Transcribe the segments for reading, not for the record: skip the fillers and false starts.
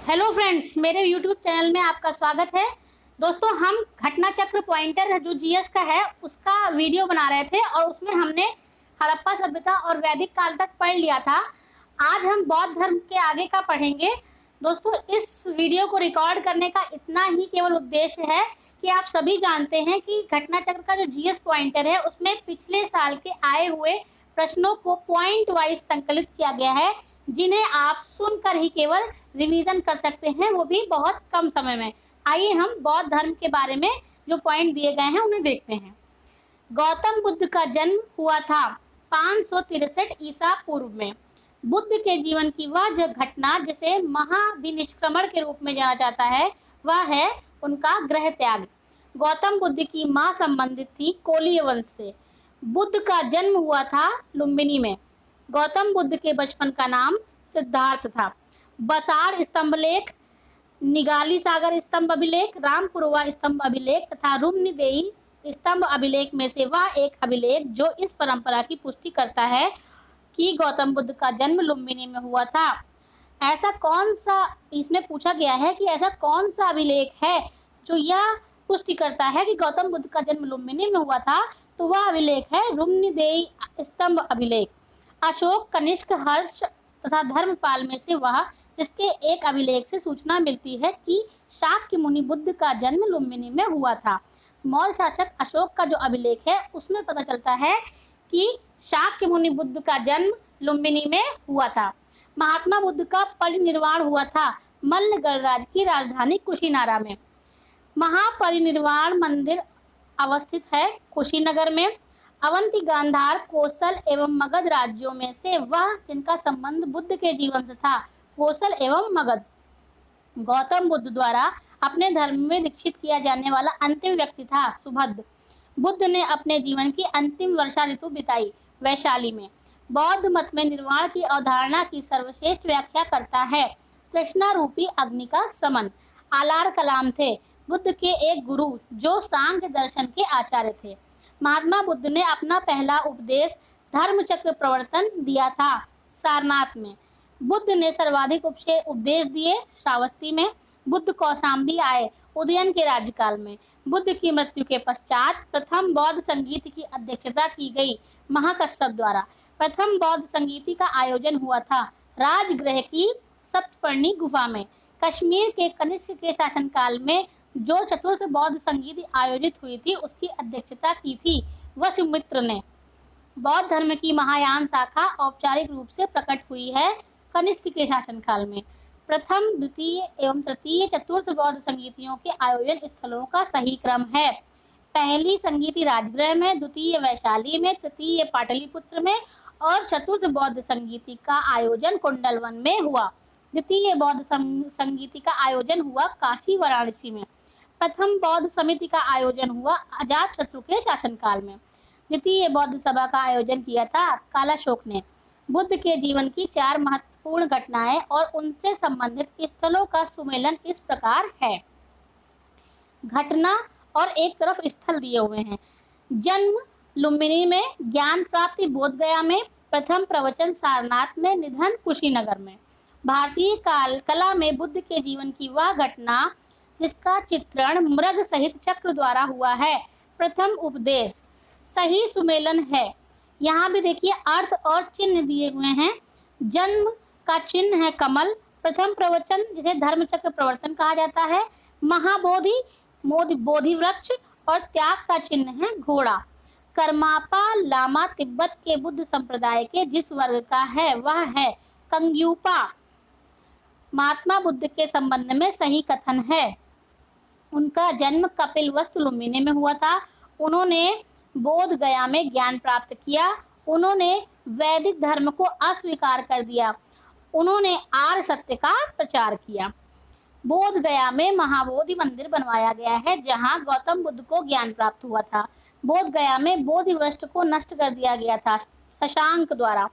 Hello friends, मेरे YouTube channel में आपका स्वागत है। दोस्तों, हम घटना चक्र पॉइंटर जो जीएस का है उसका वीडियो बना रहे थे और उसमें हमने हड़प्पा सभ्यता और वैदिक काल तक पढ़ लिया था। आज हम बौद्ध धर्म के आगे का पढ़ेंगे। दोस्तों, इस वीडियो को रिकॉर्ड करने का इतना ही केवल उद्देश्य है कि आप सभी जानते हैं कि घटना चक्र का जो जीएस पॉइंटर है उसमें पिछले साल के आए हुए प्रश्नों को पॉइंट वाइज संकलित किया गया है, जिन्हें आप सुनकर ही केवल रिवीजन कर सकते हैं, वो भी बहुत कम समय में। आइए हम बौद्ध धर्म के बारे में जो पॉइंट दिए गए हैं उन्हें देखते हैं। गौतम बुद्ध का जन्म हुआ था 563 ईसा पूर्व में। बुद्ध के जीवन की वह घटना जिसे महाविनिष्क्रमण के रूप में जाना जाता है वह है उनका गृह त्याग। गौतम बुद्ध की मां संबंधित थी कोलीय वंश से। बुद्ध का जन्म हुआ था लुम्बिनी में। गौतम बुद्ध के बचपन का नाम सिद्धार्थ था। बसाड़ स्तंभ लेख, निगाली सागर स्तंभ अभिलेख, रामपुरवा स्तंभ अभिलेख तथा रुम्निदेई स्तंभ अभिलेख में से वह एक अभिलेख जो इस परंपरा की पुष्टि करता है कि गौतम बुद्ध का जन्म लुम्बिनी में हुआ था। ऐसा कौन सा, इसमें पूछा गया है कि ऐसा कौन सा अभिलेख है जो यह पुष्टि करता है कि गौतम बुद्ध का जन्म लुम्बिनी में हुआ था, तो वह अभिलेख है रुम्निदेई स्तंभ अभिलेख। अशोक, कनिष्क, हर्ष तथा धर्मपाल में से वह जिसके एक अभिलेख से सूचना मिलती है कि शाक्य मुनि बुद्ध का जन्म लुम्बिनी में हुआ था। मौर्य शासक अशोक का जो अभिलेख है उसमें पता चलता है कि शाक्य मुनि बुद्ध का जन्म लुम्बिनी में हुआ था। महात्मा बुद्ध का परिनिर्वाण हुआ था मल्ल गणराज्य की राजधानी कुशीनारा में। महापरिनिर्वाण मंदिर अवस्थित है कुशीनगर में। अवंती, गांधार, कोसल एवं मगध राज्यों में से वह जिनका संबंध बुद्ध के जीवन से था कोसल एवं मगध। गौतम बुद्ध द्वारा अपने धर्म में दीक्षित किया जाने वाला अंतिम व्यक्ति था सुभद्र। बुद्ध ने अपने जीवन की अंतिम वर्षा ऋतु बिताई वैशाली में। बौद्ध मत में निर्वाण की अवधारणा की सर्वश्रेष्ठ व्याख्या करता है तृष्णा रूपी अग्नि का समन। आलार कलाम थे बुद्ध के एक गुरु जो सांख्य दर्शन के आचार्य थे। महात्मा बुद्ध ने अपना पहला उपदेश धर्म चक्र प्रवर्तन दिया था सारनाथ में। बुद्ध ने सर्वाधिक उपदेश दिए श्रावस्ती में। बुद्ध कौशाम्बी आए उदयन के राज्यकाल में। बुद्ध की मृत्यु के पश्चात प्रथम बौद्ध संगीत की अध्यक्षता की गई महाकश्यप द्वारा। प्रथम बौद्ध संगीति का आयोजन हुआ था राजगृह की सप्तपर्णी गुफा में। कश्मीर के कनिष्क के शासनकाल में जो चतुर्थ बौद्ध संगीति आयोजित हुई थी उसकी अध्यक्षता की थी वसुमित्र ने। बौद्ध धर्म की महायान शाखा औपचारिक रूप से प्रकट हुई है कनिष्क के शासनकाल में। प्रथम, द्वितीय एवं तृतीय, चतुर्थ बौद्ध संगीतियों के आयोजन स्थलों का सही क्रम है। पहली संगीति राजगृह में, द्वितीय वैशाली में, तृतीय पाटलिपुत्र में और चतुर्थ बौद्ध संगीति का आयोजन कुंडलवन में हुआ। द्वितीय बौद्ध संगीति का आयोजन हुआ काशी वाराणसी में। प्रथम बौद्ध समिति का आयोजन हुआ अजातशत्रु के शासनकाल में। द्वितीय बौद्ध सभा का आयोजन किया था कालाशोक ने। बुद्ध के जीवन की 4 महत्वपूर्ण घटनाएं और उनसे संबंधित स्थलों का सुमेलन इस प्रकार है। घटना और एक तरफ स्थल दिए हुए हैं। जन्म लुम्बिनी में, ज्ञान प्राप्ति बोधगया में, प्रथम प्रवचन सारनाथ में, निधन कुशीनगर में। भारतीय कला में बुद्ध के जीवन की वह घटना जिसका चित्रण मृग सहित चक्र द्वारा हुआ है। प्रथम उपदेश सही सुमेलन है। यहाँ भी देखिए अर्थ और चिन्ह दिए हुए हैं। जन्म का चिन्ह है कमल। प्रथम प्रवचन जिसे धर्म चक्र प्रवर्तन कहा जाता है। महाबोधि बोधि वृक्ष और त्याग का चिन्ह है घोड़ा। कर्मापा लामा तिब्बत के बुद्ध संप्रदाय के जिस वर्ग का है वह है कंग्यूपा। महात्मा बुद्ध के संबंध में सही कथन है। उनका जन्म कपिलवस्तु लुम्बिनी में हुआ था। उन्होंने बोध गया में ज्ञान प्राप्त किया। उन्होंने वैदिक धर्म को अस्वीकार कर दिया। उन्होंने आर्य सत्य का प्रचार किया। बोध गया में महाबोधि मंदिर बनवाया गया है जहां गौतम बुद्ध को ज्ञान प्राप्त हुआ था। बोध गया में बोधि वृक्ष को नष्ट कर दिया गया था शशांक द्वारा।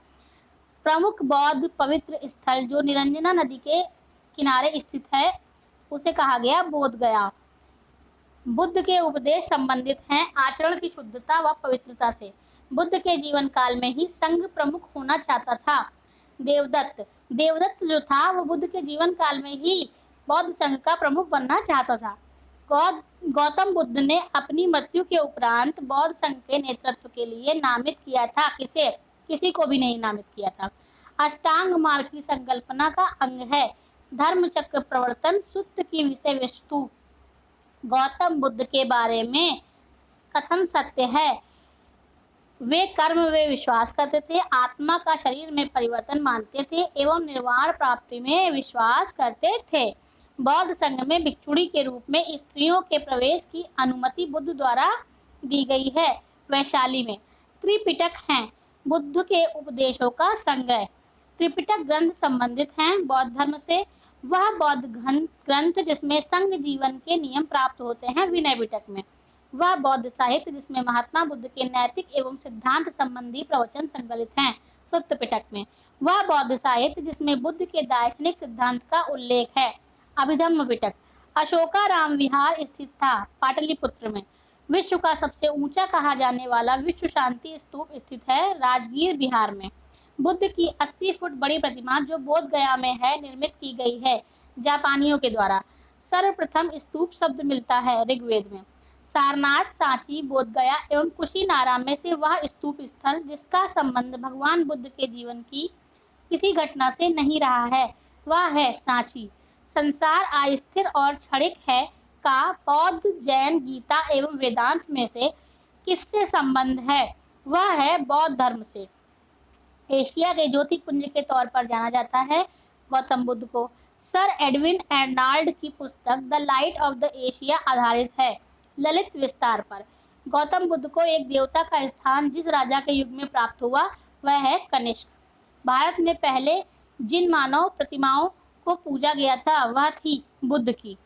प्रमुख बौद्ध पवित्र स्थल जो निरंजना नदी के किनारे स्थित है उसे कहा गया बोध गया। बुद्ध के उपदेश संबंधित हैं आचरण की शुद्धता व पवित्रता से। बुद्ध के जीवन काल में ही संघ प्रमुख होना चाहता था। देवदत्त जो था वो बुद्ध के जीवन काल में ही बौद्ध संघ का प्रमुख बनना चाहता था। गौतम बुद्ध ने अपनी मृत्यु के उपरांत बौद्ध संघ के नेतृत्व के लिए नामित किया था। किसे? किसी को भी नहीं नामित किया था। अष्टांग मार्ग की संकल्पना का अंग है। धर्म चक्र प्रवर्तन सूत्र की विषय वस्तु गौतम बुद्ध के बारे में कथन सत्य है। वे कर्म वे विश्वास करते थे, आत्मा का शरीर में परिवर्तन मानते थे एवं निर्वाण प्राप्ति में विश्वास करते थे। बौद्ध संघ में भिक्षुणी के रूप में स्त्रियों के प्रवेश की अनुमति बुद्ध द्वारा दी गई है। वैशाली में त्रिपिटक हैं, बुद्ध के उपदेशों का संग्रह। त्रिपिटक ग्रंथ संबंधित हैं बौद्ध धर्म से। वह बौद्ध ग्रंथ जिसमें संघ जीवन के नियम प्राप्त होते हैं विनय पिटक में। वह बौद्ध साहित्य जिसमें महात्मा बुद्ध के नैतिक एवं सिद्धांत संबंधी प्रवचन संकलित हैं सुत्त पिटक में। वह बौद्ध साहित्य जिसमें बुद्ध के दार्शनिक सिद्धांत का उल्लेख है अभिधम्म पिटक। अशोकाराम विहार स्थित था पाटलिपुत्र में। विश्व का सबसे ऊंचा कहा जाने वाला विश्व शांति स्तूप स्थित है राजगीर बिहार में। बुद्ध की 80 फुट बड़ी प्रतिमा जो बोध गया में है निर्मित की गई है जापानियों के द्वारा। सर्वप्रथम स्तूप शब्द मिलता है ऋग्वेद में। सारनाथ, सांची, बोध गया एवं कुशीनारा में से वह स्तूप स्थल जिसका संबंध भगवान बुद्ध के जीवन की किसी घटना से नहीं रहा है वह है सांची। संसार अस्थिर और क्षणिक है का बौद्ध, जैन, गीता एवं वेदांत में से किससे संबंध है? वह है बौद्ध धर्म से। एशिया के ज्योतिपुंज के तौर पर जाना जाता है गौतम बुद्ध को। सर एडविन एर्नाल्ड की पुस्तक the light of the Asia आधारित है ललित विस्तार पर। गौतम बुद्ध को एक देवता का स्थान जिस राजा के युग में प्राप्त हुआ वह है कनिष्क। भारत में पहले जिन मानव प्रतिमाओं को पूजा गया था वह थी बुद्ध की।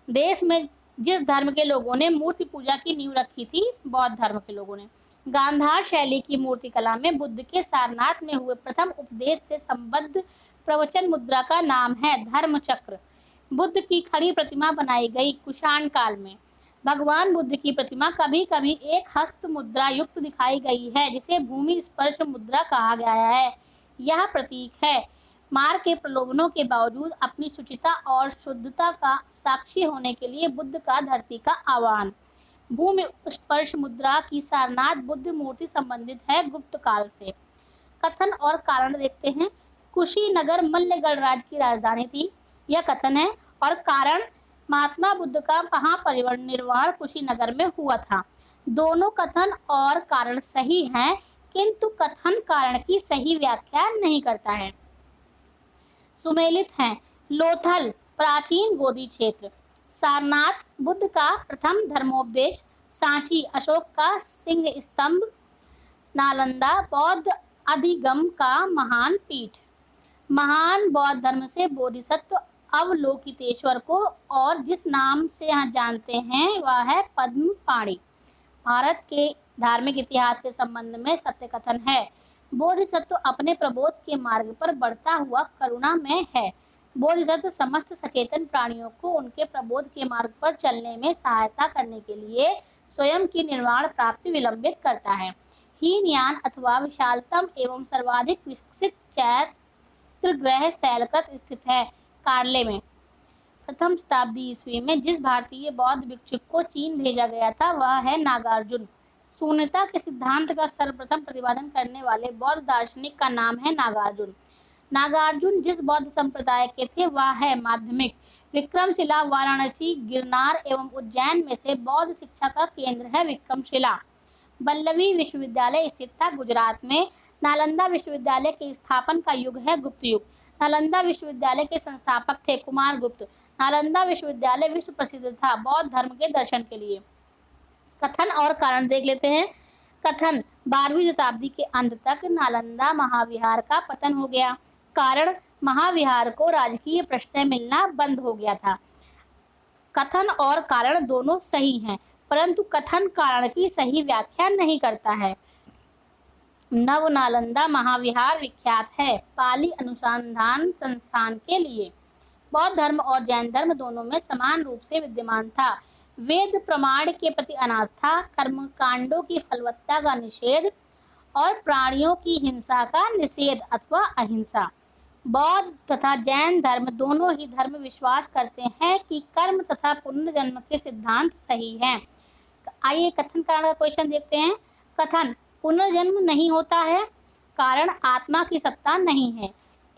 देश में जिस धर्म के लोगों ने मूर्ति पूजा की नींव रखी थी बौद्ध धर्म के लोगों ने। गांधार शैली की मूर्ति कला में बुद्ध के सारनाथ में हुए प्रथम उपदेश से संबद्ध प्रवचन मुद्रा का नाम है धर्म चक्र। बुद्ध की खड़ी प्रतिमा बनाई गई कुषाण काल में। भगवान बुद्ध की प्रतिमा कभी कभी एक हस्त मुद्रा युक्त दिखाई गई है जिसे भूमि स्पर्श मुद्रा कहा गया है। यह प्रतीक है मार्ग के प्रलोभनों के बावजूद अपनी शुचिता और शुद्धता का साक्षी होने के लिए बुद्ध का धरती का आह्वान। भूमि स्पर्श मुद्रा की सारनाथ बुद्ध मूर्ति संबंधित है गुप्त काल से। कथन और कारण देखते हैं। कुशीनगर मल्ल गणराज्य की राजधानी थी, यह कथन है। और कारण महात्मा बुद्ध का कहाँ परिनिर्वाण कुशीनगर में हुआ था। दोनों कथन और कारण सही हैं, किंतु कथन कारण की सही व्याख्या नहीं करता है। सुमेलित हैं। लोथल प्राचीन गोदी क्षेत्र। सारनाथ बुद्ध का प्रथम धर्मोपदेश। सांची अशोक का सिंह स्तंभ। नालंदा बौद्ध अधिगम का महान पीठ। महान बौद्ध धर्म से बोधिसत्व अवलोकितेश्वर को और जिस नाम से यहाँ जानते हैं वह है पद्म पाणि। भारत के धार्मिक इतिहास के संबंध में सत्य कथन है। बोधिसत्व अपने प्रबोध के मार्ग पर बढ़ता हुआ करुणा में है। बोधिसत्व समस्त सचेतन प्राणियों को उनके प्रबोध के मार्ग पर चलने में सहायता करने के लिए स्वयं की निर्वाण प्राप्ति विलंबित करता है। हीनयान अथवा विशालतम एवं सर्वाधिक विकसित चैत्र ग्रह शैलकृत स्थित है कार्ले में। प्रथम शताब्दी ईस्वी में जिस भारतीय बौद्ध भिक्षुक को चीन भेजा गया था वह है नागार्जुन। शून्यता के सिद्धांत का सर्वप्रथम प्रतिपादन करने वाले बौद्ध दार्शनिक का नाम है नागार्जुन। नागार्जुन जिस बौद्ध संप्रदाय के थे वह है माध्यमिक। विक्रमशिला वाराणसी, गिरनार एवं उज्जैन में से बौद्ध शिक्षा का केंद्र है विक्रमशिला। बल्लवी विश्वविद्यालय स्थित था गुजरात में। नालंदा विश्वविद्यालय के स्थापन का युग है गुप्त युग। नालंदा विश्वविद्यालय के संस्थापक थे कुमार गुप्त। नालंदा विश्वविद्यालय विश्व प्रसिद्ध था बौद्ध धर्म के दर्शन के लिए। कथन और कारण देख लेते हैं। कथन 12वीं शताब्दी के अंत तक नालंदा महाविहार का पतन हो गया। कारण महाविहार को राजकीय प्रश्रय मिलना बंद हो गया था। कथन और कारण दोनों सही हैं, परंतु कथन कारण की सही व्याख्या नहीं करता है। नव नालंदा महाविहार विख्यात है पाली अनुसंधान संस्थान के लिए। बौद्ध धर्म और जैन धर्म दोनों में समान रूप से विद्यमान था। वेद प्रमाण के प्रति अनास्था, कर्मकांडों की फलवत्ता का निषेध और प्राणियों की हिंसा का निषेध अथवा अहिंसा। बौद्ध तथा जैन धर्म दोनों ही धर्म विश्वास करते हैं कि कर्म तथा पुनर्जन्म के सिद्धांत सही हैं। आइए कथन कारण का क्वेश्चन देखते हैं। कथन: पुनर्जन्म नहीं होता है, कारण आत्मा की सत्ता नहीं है।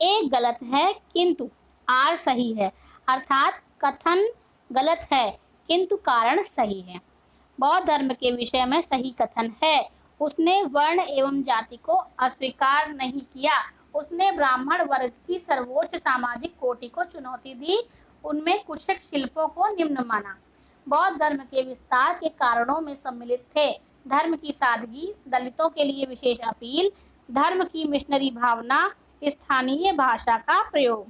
एक गलत है किंतु आर सही है, अर्थात कथन गलत है किंतु कारण सही है। बौद्ध धर्म के विषय में सही कथन है। उसने वर्ण एवं जाति को अस्वीकार नहीं किया, उसने ब्राह्मण वर्ग की सर्वोच्च सामाजिक कोटि को चुनौती दी, उनमें कुशक शिल्पों को निम्न माना। बौद्ध धर्म के विस्तार के कारणों में सम्मिलित थे धर्म की सादगी, दलितों के लिए विशेष अपील, धर्म की मिशनरी भावना, स्थानीय भाषा का प्रयोग।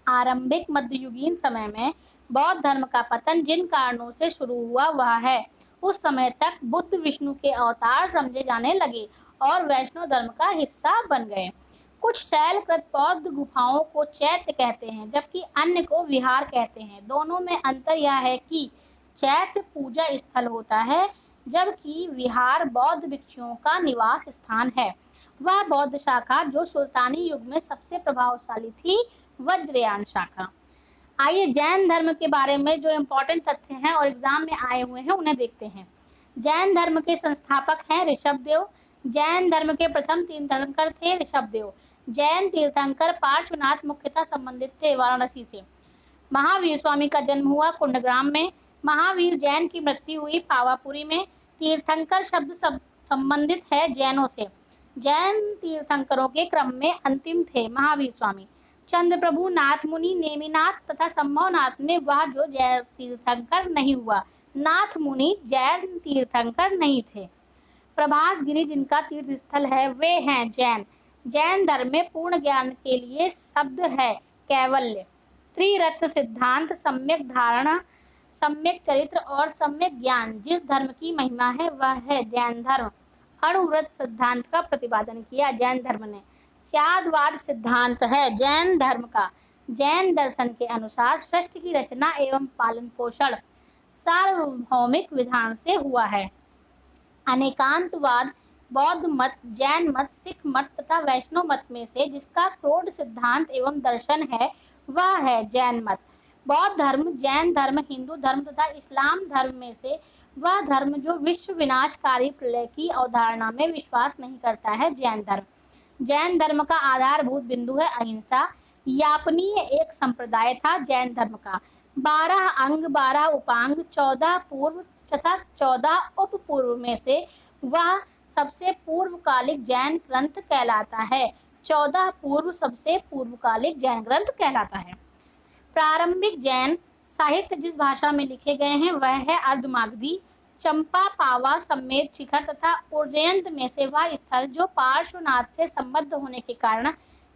आरंभिक मध्ययुगीन समय में बौद्ध धर्म का पतन जिन कारणों से शुरू हुआ वह है, उस समय तक बुद्ध विष्णु के अवतार समझे जाने लगे और वैष्णव धर्म का हिस्सा बन गए। कुछ शैलकृत बौद्ध गुफाओं को चैत्य कहते हैं, जबकि अन्य को विहार कहते हैं। दोनों में अंतर यह है कि चैत्य पूजा स्थल होता है, जबकि विहार बौद्ध भिक्षुओं का निवास स्थान है। वह बौद्ध शाखा जो सुल्तानी युग में सबसे प्रभावशाली थी, वज्रयान शाखा। आइए जैन धर्म के बारे में जो इम्पोर्टेंट तथ्य हैं और एग्जाम में आए हुए हैं उन्हें देखते हैं। जैन धर्म के संस्थापक हैं ऋषभदेव। जैन धर्म के प्रथम तीर्थंकर थे ऋषभदेव। जैन तीर्थंकर पार्श्वनाथ मुख्यतः संबंधित थे वाराणसी से। महावीर स्वामी का जन्म हुआ कुंडग्राम में। महावीर जैन की मृत्यु हुई पावापुरी में। तीर्थंकर शब्द संबंधित है जैनों से। जैन तीर्थंकरों के क्रम में अंतिम थे महावीर स्वामी। चंद्रप्रभु, नाथ मुनि, नेमिनाथ तथा संभवनाथ में वह जो जैन तीर्थंकर नहीं हुआ। नाथ मुनि जैन तीर्थंकर नहीं थे। प्रभास गिरी जिनका तीर्थ स्थल है वे हैं जैन। जैन धर्म में पूर्ण ज्ञान के लिए शब्द है कैवल्य। त्रिरत्न सिद्धांत, सम्यक धारणा, सम्यक चरित्र और सम्यक ज्ञान जिस धर्म की महिमा है वह है जैन धर्म। अणुव्रत सिद्धांत का प्रतिपादन किया जैन धर्म ने। स्यादवाद सिद्धांत है जैन धर्म का। जैन दर्शन के अनुसार सृष्टि की रचना एवं पालन पोषण सार्वभौमिक विधान से हुआ है। अनेकांतवाद बौद्ध मत, जैन मत, सिख मत तथा वैष्णव मत में से जिसका क्रोध सिद्धांत एवं दर्शन है वह है जैन मत। बौद्ध धर्म, जैन धर्म, हिंदू धर्म तथा इस्लाम धर्म में से वह धर्म जो विश्व विनाशकारी प्रलय की अवधारणा में विश्वास नहीं करता है जैन धर्म। जैन धर्म का आधारभूत बिंदु है अहिंसा। यापनीय एक संप्रदाय था जैन धर्म का। 12 अंग, 12 उपांग, 14 पूर्व तथा 14 उप पूर्व में से वह सबसे पूर्वकालिक जैन ग्रंथ कहलाता है। 14 पूर्व सबसे पूर्वकालिक जैन ग्रंथ कहलाता है। प्रारंभिक जैन साहित्य जिस भाषा में लिखे गए हैं वह है अर्धमागधी। चंपा, पावा, सम्मेद शिखर तथा उज्जयंत में से वह स्थल जो पार्श्वनाथ से संबद्ध होने के कारण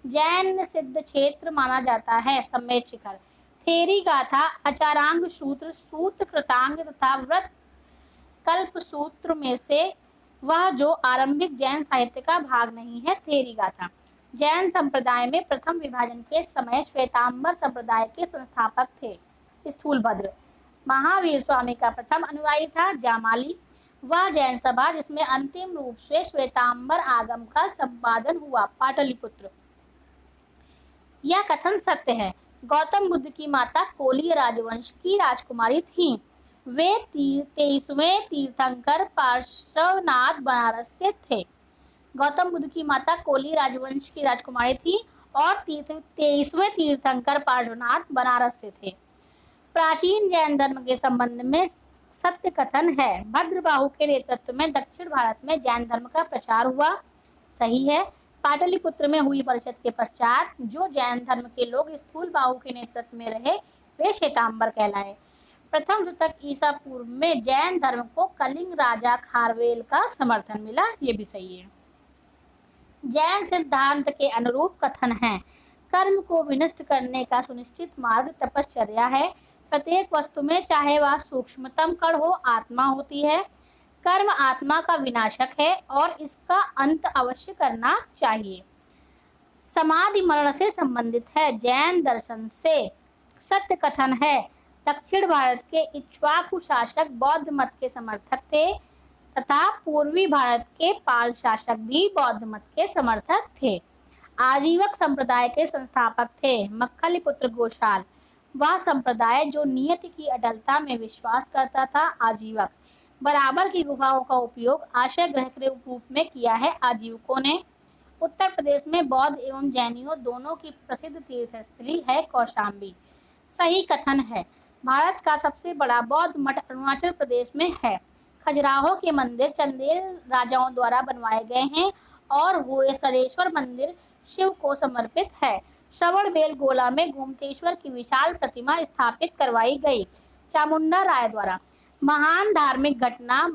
जैन सिद्ध क्षेत्र माना जाता है सम्मेद शिखर। थेरी गाथा, आचारांग सूत्र, सूत्र कृतांग तथा व्रत कल्प सूत्र में से वह जो आरंभिक जैन साहित्य का भाग नहीं है थेरी गाथा। जैन संप्रदाय में प्रथम विभाजन के समय श्वेतांबर संप्रदाय के संस्थापक थे स्थूलभद्र। महावीर स्वामी का प्रथम अनुयायी था जामाली। वह जैन सभा जिसमें अंतिम रूप से श्वेतांबर आगम का संपादन हुआ पाटलिपुत्र। यह कथन सत्य है। गौतम बुद्ध की माता कोलीय राजवंश की राजकुमारी थीं। वे 23वें तीर्थंकर पार्श्वनाथ बनारस से थे। गौतम बुद्ध की माता कोली राजवंश की राजकुमारी थी और 23वें तीर्थंकर पार्श्वनाथ बनारस से थे। प्राचीन जैन धर्म के संबंध में सत्य कथन है। भद्रबाहु के नेतृत्व में दक्षिण भारत में जैन धर्म का प्रचार हुआ। सही है। पाटलिपुत्र में हुई परिषद के पश्चात जो जैन धर्म के लोग स्थूलबाहु के नेतृत्व में रहे वे श्वेतांबर कहलाए। प्रथम शतक ईसा पूर्व में जैन धर्म को कलिंग राजा खारवेल का समर्थन मिला। ये भी सही है। जैन सिद्धांत के अनुरूप कथन है। कर्म को विनष्ट करने का सुनिश्चित मार्ग तपश्चर्या है। प्रत्येक वस्तु में चाहे वह सूक्ष्मतम कण हो आत्मा होती है। कर्म आत्मा का विनाशक है और इसका अंत अवश्य करना चाहिए। समाधि मरण से संबंधित है जैन दर्शन से। सत्य कथन है। दक्षिण भारत के इक्ष्वाकु शासक बौद्ध मत के समर्थक थे तथा पूर्वी भारत के पाल शासक भी बौद्ध मत के समर्थक थे। आजीवक संप्रदाय के संस्थापक थे मक्खलीपुत्र गोशाल। वह संप्रदाय जो नियति की अटलता में विश्वास करता था। आजीवक बराबर की गुफाओं का उपयोग आश्रय गृह के रूप में किया है आजीवकों ने। उत्तर प्रदेश में बौद्ध एवं जैनियों दोनों की प्रसिद्ध तीर्थस्थली है कौशाम्बी। सही कथन है। भारत का सबसे बड़ा बौद्ध मठ अरुणाचल प्रदेश में है। खजुराहो के मंदिर चंदेल राजाओं द्वारा बनवाए गए हैं और होयसलेश्वर मंदिर शिव को समर्पित है। श्रवणबेल गोला में गोमतेश्वर की विशाल प्रतिमा स्थापित करवाई गई चामुंडा राय द्वारा। महान धार्मिक घटना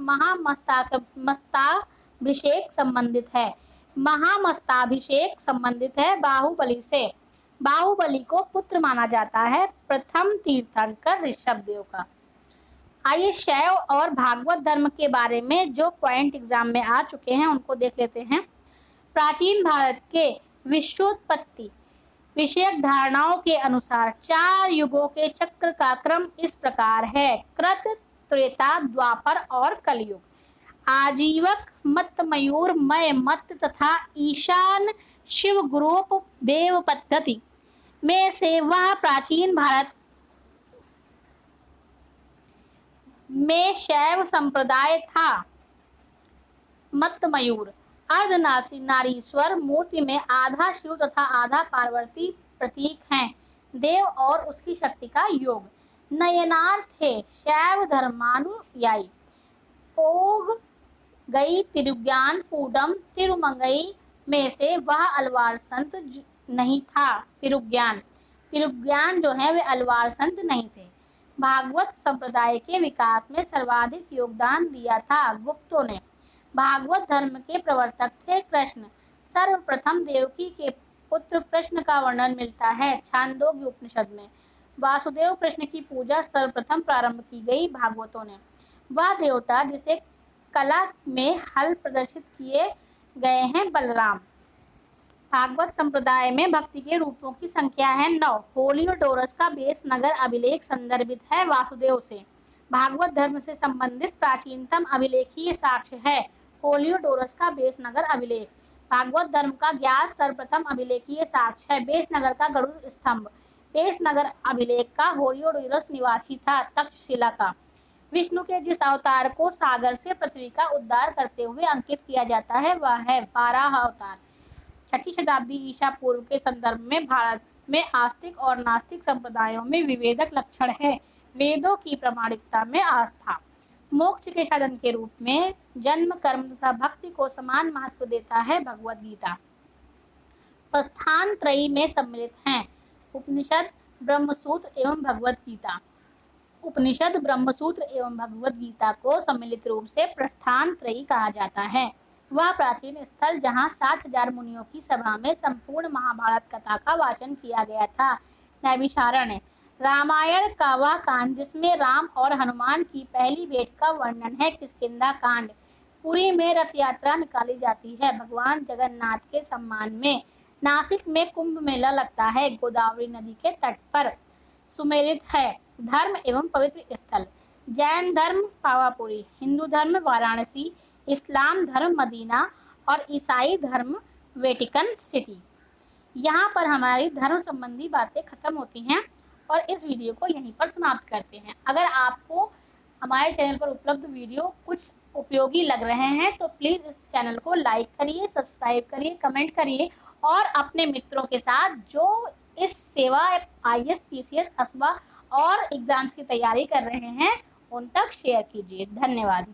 महामस्ताभिषेक संबंधित है बाहुबली से। बाहुबली को पुत्र माना जाता है प्रथम तीर्थंकर ऋषभदेव का। आइए शैव और भागवत धर्म के बारे में जो पॉइंट एग्जाम में आ चुके हैं उनको देख लेते हैं। प्राचीन भारत के विश्वोत्पत्ति विषयक धारणाओं के अनुसार 4 युगों के चक्र का क्रम इस प्रकार है: कृत, त्रेता, द्वापर और कलयुग। आजीवक, मत मयूर, मय मत तथा ईशान शिव ग्रुप देव पद्धति में से वह प्राचीन भारत में शैव संप्रदाय था। मत मयूर अर्धनारीश्वर मूर्ति में आधा शिव तथा आधा पार्वती प्रतीक हैं, देव और उसकी शक्ति का योग। नयनार थे शैव धर्मानुयायी। ओग गई तिरुज्ञान पूडम तिरुमंगई में से वह अलवार संत नहीं था। तिरुज्ञान जो है वे अलवार संत नहीं थे। भागवत संप्रदाय के विकास में सर्वाधिक योगदान दिया था गुप्तों ने। भागवत धर्म के प्रवर्तक थे कृष्ण। सर्वप्रथम देवकी के पुत्र कृष्ण का वर्णन मिलता है छांदोग्य उपनिषद में। वासुदेव कृष्ण की पूजा सर्वप्रथम प्रारंभ की गई भागवतों ने। वह देवता जिसे कला में हल प्रदर्शित किए गए हैं बलराम। भागवत संप्रदाय में भक्ति के रूपों की संख्या है 9। होलियोडोरस का बेस नगर अभिलेख संदर्भित है वासुदेव से। भागवत धर्म से संबंधित प्राचीनतम अभिलेखीय साक्ष्य है होलियोडोरस का बेस नगर अभिलेख। भागवत धर्म का ज्ञात सर्वप्रथम अभिलेखीय साक्ष्य है बेस नगर का गरुड़ स्तंभ। बेस नगर अभिलेख का होलियोडोरस निवासी था तक्षशिला का। विष्णु के जिस अवतार को सागर से पृथ्वी का उद्धार करते हुए अंकित किया जाता है वह है वाराह अवतार। 6ठी शताब्दी ईसा पूर्व के संदर्भ में भारत में आस्तिक और नास्तिक संप्रदायों में विभेदक लक्षण है। वेदों की प्रामाणिकता में आस्था, मोक्ष के साधन के रूप में जन्म, कर्म तथा भक्ति को समान महत्व देता है भगवद गीता। प्रस्थान त्रयी में सम्मिलित हैं उपनिषद, ब्रह्मसूत्र एवं भगवद गीता। उपनिषद, ब्रह्मसूत्र एवं भगवद गीता को सम्मिलित रूप से प्रस्थान त्रयी कहा जाता है। वह प्राचीन स्थल जहाँ 60,000 मुनियों की सभा में संपूर्ण महाभारत कथा का वाचन किया गया था। नैमिषारण्य रामायण का वह कांड जिसमें राम और हनुमान की पहली भेंट का वर्णन है किष्किंधा कांड। पुरी में रथ यात्रा निकाली जाती है भगवान जगन्नाथ के सम्मान में। नासिक में कुंभ मेला लगता है गोदावरी नदी के तट पर। सुमेलित है धर्म एवं पवित्र स्थल। जैन धर्म पावापुरी, हिंदू धर्म वाराणसी, इस्लाम धर्म मदीना और ईसाई धर्म वेटिकन सिटी। यहाँ पर हमारी धर्म संबंधी बातें खत्म होती हैं और इस वीडियो को यहीं पर समाप्त करते हैं। अगर आपको हमारे चैनल पर उपलब्ध वीडियो कुछ उपयोगी लग रहे हैं तो प्लीज़ इस चैनल को लाइक करिए, सब्सक्राइब करिए, कमेंट करिए और अपने मित्रों के साथ जो इस सेवा IAS, PCS, असवा और एग्जाम्स की तैयारी कर रहे हैं उन तक शेयर कीजिए। धन्यवाद।